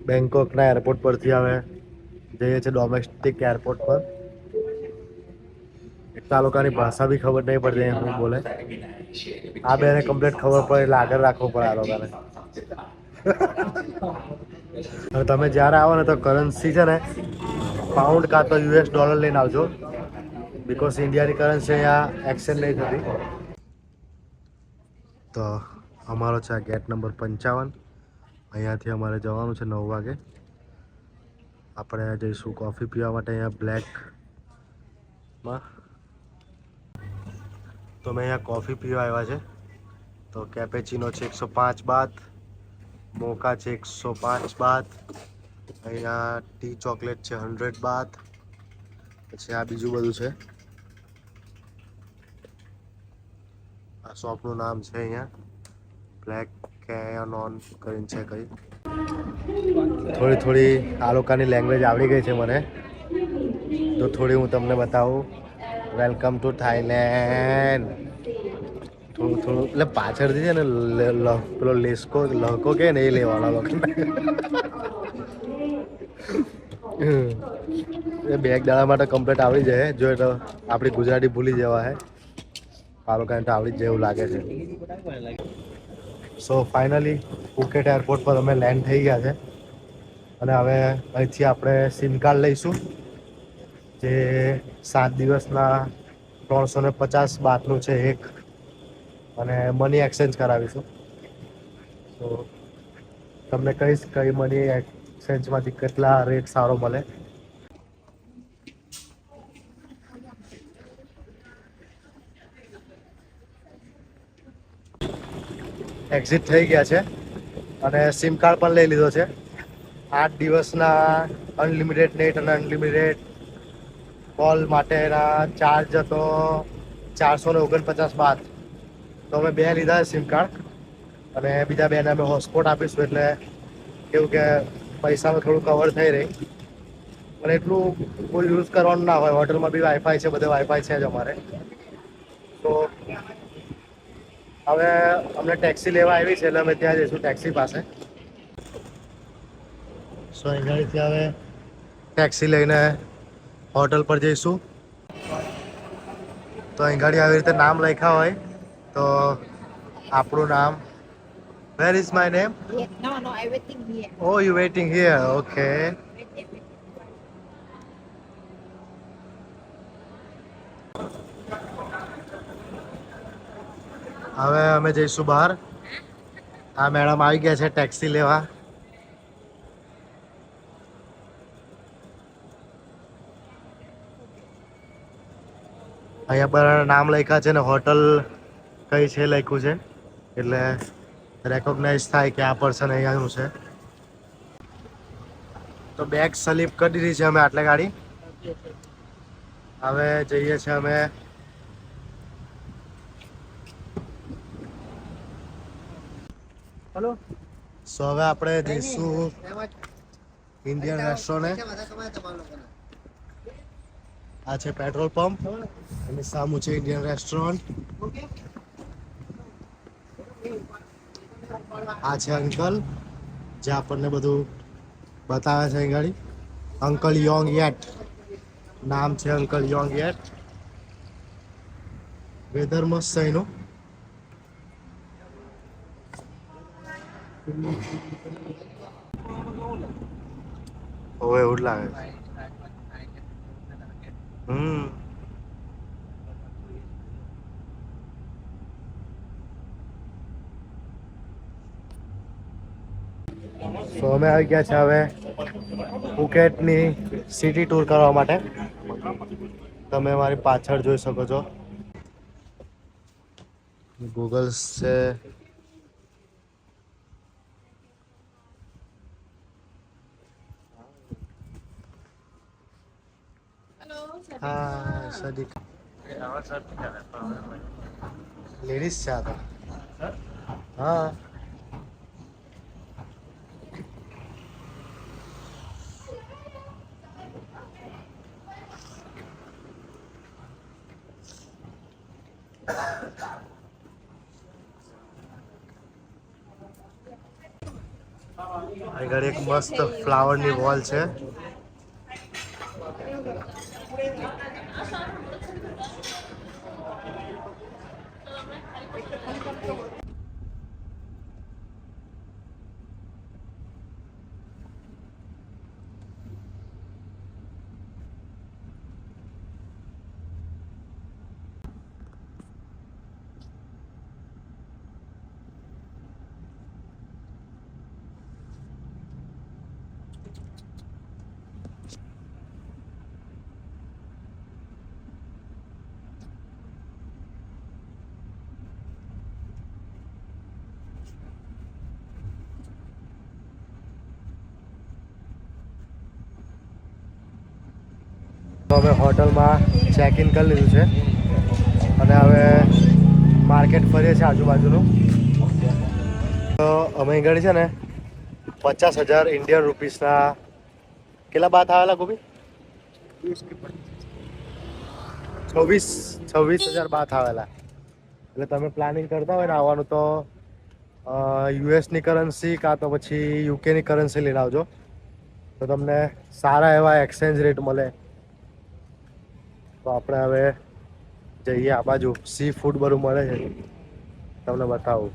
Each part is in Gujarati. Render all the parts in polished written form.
બેંકોકના એરપોર્ટ પરથી હવે જઈએ છીએ ડોમેસ્ટિક એરપોર્ટ પર. એટલા લોકોની ભાષા બી ખબર નહીં પડતી શું બોલે. આ બેને કમ્પ્લીટ ખબર પડે એટલે આગળ રાખવું પડે આ લોકોને. હવે તમે જ્યારે આવો ને તો કરન્સી છે ને પાઉન્ડ કાં તો $US લઈને આવજો, બિકોઝ ઇન્ડિયાની કરન્સી અહીંયા એક્સચેન્જ નહીં થતી. તો અમારો છે આ ગેટ નંબર 55. અહીંયાથી અમારે જવાનું છે 9 વાગે. આપણે જઈશું કોફી પીવા માટે અહીંયા બ્લેકમાં. તો મેં અહીંયા કોફી પીવા આવ્યા છે. તો કેપેચીનો છે 105 બાથ, મોકા છે 105 બાથ, અહીંયા ટી ચોકલેટ છે 100 બાથ, પછી આ બીજું બધું છે. આ શોપનું નામ છે અહીંયા બ્લેક કેનોન કરીને છે કંઈ. થોડી આ લોકોની લેંગ્વેજ આવડી ગઈ છે મને, તો થોડી હું તમને બતાવું. Welcome to Thailand. થોડું એટલે પાછળથી છે ને પેલો લેસ્કો લહકો કે ને એ લેવાનો લોકોને. એ બે એક દાડા માટે કમ્પ્લીટ આવડી જાય. જો તો આપણી ગુજરાતી ભૂલી જવા હે, આ લોકોને તો આવડી જ જાય એવું લાગે છે. સો ફાઇનલી ફુકેટ એરપોર્ટ પર અમે લેન્ડ થઈ ગયા છે અને હવે અહીંથી આપણે સિમ કાર્ડ લઈશું, જે 7 દિવસના 350 બાથનું છે એક, અને મની એક્સચેન્જ કરાવીશું. તો તમને કહીશ કઈ મની એક્સચેન્જમાંથી કેટલા રેટ સારો મળે. એક્ઝિટ થઈ ગયા છે અને સિમ કાર્ડ પણ લઈ લીધો છે. 8 દિવસના અનલિમિટેડ નેટ અને અનલિમિટેડ કોલ માટેના ચાર્જ હતો 449 બાથ. તો અમે 2 લીધા સિમ કાર્ડ અને બીજા 2ને અમે હોટસ્પોટ આપીશું, એટલે કેવું કે પૈસામાં થોડું કવર થઈ રહી. અને એટલું કોઈ યુઝ કરવાનું ના હોય. હોટલમાં બી વાઈફાઈ છે, બધે વાઈફાઈ છે જ અમારે. તો હવે અમને ટેક્સી લેવા આવી છે એટલે અમે ત્યાં જઈશું ટેક્સી પાસે. સો અહીંયાથી હવે ટેક્સી લઈને હોટલ પર જઈશું. તો અહીં ગાડી આવી રીતે નામ લખ્યા હોય તો આપણું નામ. Where is my name? No, I'm waiting here. Oh, you waiting here. Okay. હવે અમે જઈશું બહાર. આ મેડમ આવી ગયા છે ટેક્સી લેવા. અહીંયા પર નામ લખ્યા છે ને હોટલ કઈ છે લખ્યું છે, એટલે રેકોગ્નાઇઝ થાય કે આ પર્સન અહીંયાનું છે. તો બેગ સ્લીપ કરી દીધી છે અમે આટલે ગાડી. હવે જઈએ છીએ અમે હેલો. સો હવે આપણે જઈશું ઇન્ડિયન રેસ્ટોરન્ટ. આ છે પેટ્રોલ પંપ અને સામું છે ઇન્ડિયન રેસ્ટોરન્ટ. આ છે અંકલ જે આપણને બધું બતાવે છે અહીં ગાડી. અંકલ યોંગ યેટ નામ છે, અંકલ યોંગ યેટ. વેધર મસ્ત છે એનું. હવે એવું જ લાગે છે. તો અમે આવી ગયા છે હવે ફુકેટની સિટી ટૂર કરવા માટે. તમે મારી પાછળ જોઈ શકો છો ગૂગલ્સ છે. હા સદીક લેડીઝ છે આ તો. હા આગળ એક મસ્ત ફ્લાવરની વોલ છે. તો અમે હોટલમાં ચેક ઇન કરી લીધું છે અને હવે માર્કેટ ફરીએ છીએ આજુબાજુનું. તો અમે આગળ છે ને 50,000 ઇન્ડિયન રૂપીસના કેટલા બાથ આવેલા ગોપી? 26,000 બાથ આવેલા. એટલે તમે પ્લાનિંગ કરતા હોય ને આવવાનું તો યુએસની કરન્સી કાં તો પછી યુકેની કરન્સી લઈને આવજો તો તમને સારા એવા એક્સચેન્જ રેટ મળે. તો આપણે હવે જઈએ આ બાજુ. સી ફૂડ બધું મળે છે તમને બતાવું.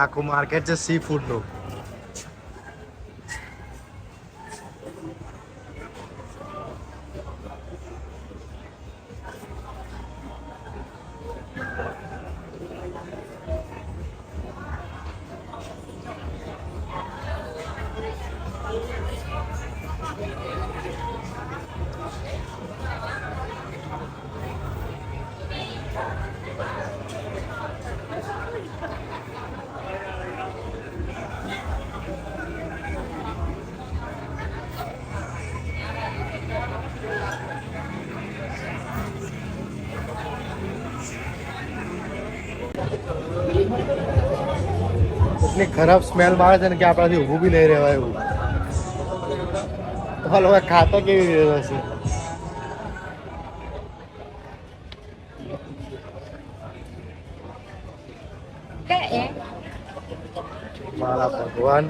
આખું માર્કેટ છે સી ફૂડનું. એટલી ખરાબ સ્મેલ મારે છે ને કે આપણાથી ઊભું બી નહીં રહેવાય એવું. તો હવે ખાતા કેવી રીતે હશે? મારા ભગવાન,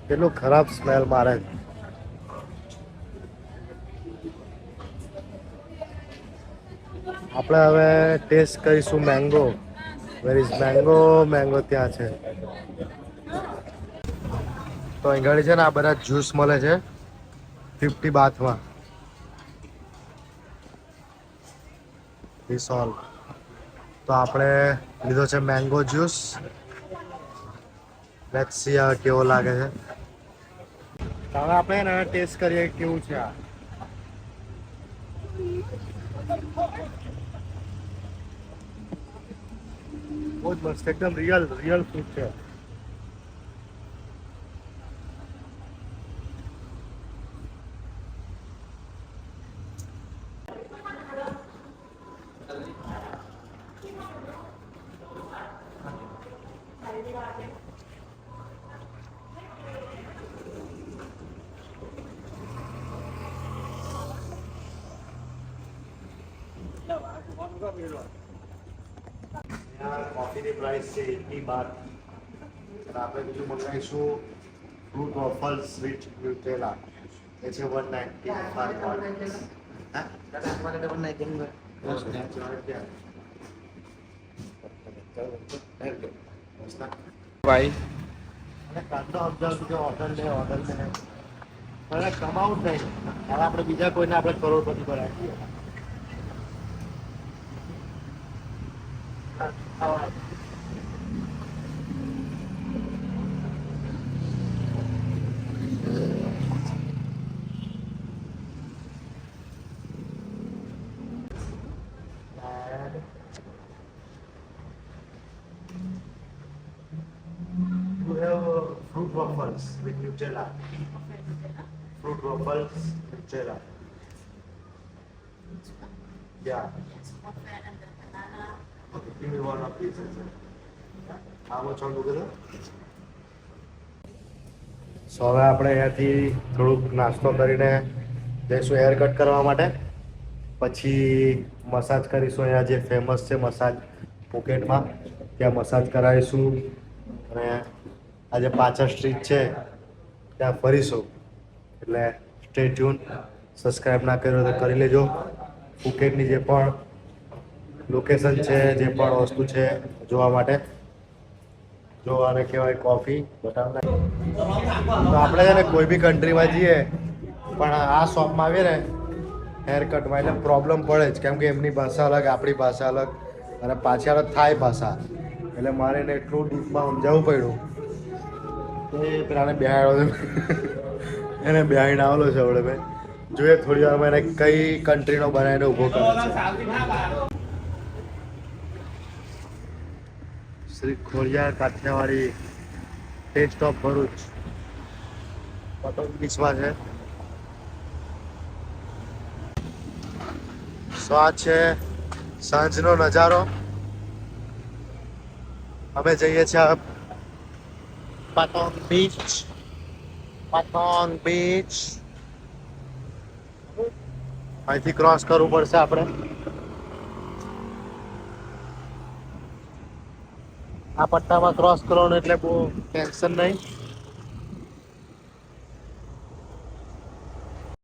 કેટલું ખરાબ સ્મેલ મારે છે. આપણે હવે ટેસ્ટ કરીશું mango. Where is mango? Mango ત્યાં છે. તો અહીં ઘડી છે ને આ બધા જ્યુસ મળે છે 50 બાથમાં. This all. તો આપણે લીધો છે મેંગો જ્યુસ. લેટ્સ સી હવે કેવો લાગે છે. હવે આપણે ને ટેસ્ટ કરીએ કેવું છે આ. બહુ જ મસ્ત, એકદમ રિયલ ફૂડ છે. કોફીની પ્રાઇસ છે 80 બાથ. આપણે બીજું મંગાવીશું ફ્રૂટ વોફલ્સ વિથ ન્યુટેલા. એ છે 195. ભાઈ ઓર્ડર લે. મને કમાવું જ નહીં. હવે આપણે બીજા કોઈને આપણે કરોડપતિ બનાવીએ. You have fruit waffles with Nutella. Fruit waffles, Nutella. Yeah. Okay, give me one of these. How much altogether? સો હવે આપણે અહીંયાથી થોડુંક નાસ્તો કરીને જઈશું હેર કટ કરવા માટે પછી મસાજ કરીશું અહીંયા જે ફેમસ છે મસાજ ફુકેટમાં ત્યાં મસાજ કરાવીશું અને આજે પાછળ સ્ટ્રીટ છે ત્યાં ફરીશું એટલે સ્ટે ટ્યુન સબસ્ક્રાઈબ ના કર્યો તો કરી લેજો ફુકેટની જે પણ લોકેશન છે જે પણ વસ્તુ છે જોવા માટે જો આને કહેવાય કોફી બટાટા તો આપણે છે ને કોઈ બી કન્ટ્રીમાં જઈએ પણ આ શોપમાં આવીએ ને હેર કટમાં એટલે પ્રોબ્લેમ પડે જ કેમ કે એમની ભાષા અલગ આપણી ભાષા અલગ અને પાછી અલગ થાય ભાષા એટલે મારે એને એટલું ડીપમાં સમજાવવું પડ્યું કે પેલાને બેહાડ્યો એને બેહાડીને આવેલો છે હવે મેં જોઈએ થોડી વારમાં એને કઈ કન્ટ્રીનો બનાવીને ઊભો કરે છે શ્રી ખોડિયાર કાઠિયાવાડી ટેસ્ટ ઓફ ભરૂચ પતંગ બીચમાં છે સો આ છે સાંજનો નજારો અમે જઈએ છીએ પતંગ બીચ અહીંથી ક્રોસ કરવું પડશે આપણે આ પટ્ટામાં ક્રોસ કરવાનું એટલે બહુ ટેન્શન નહીં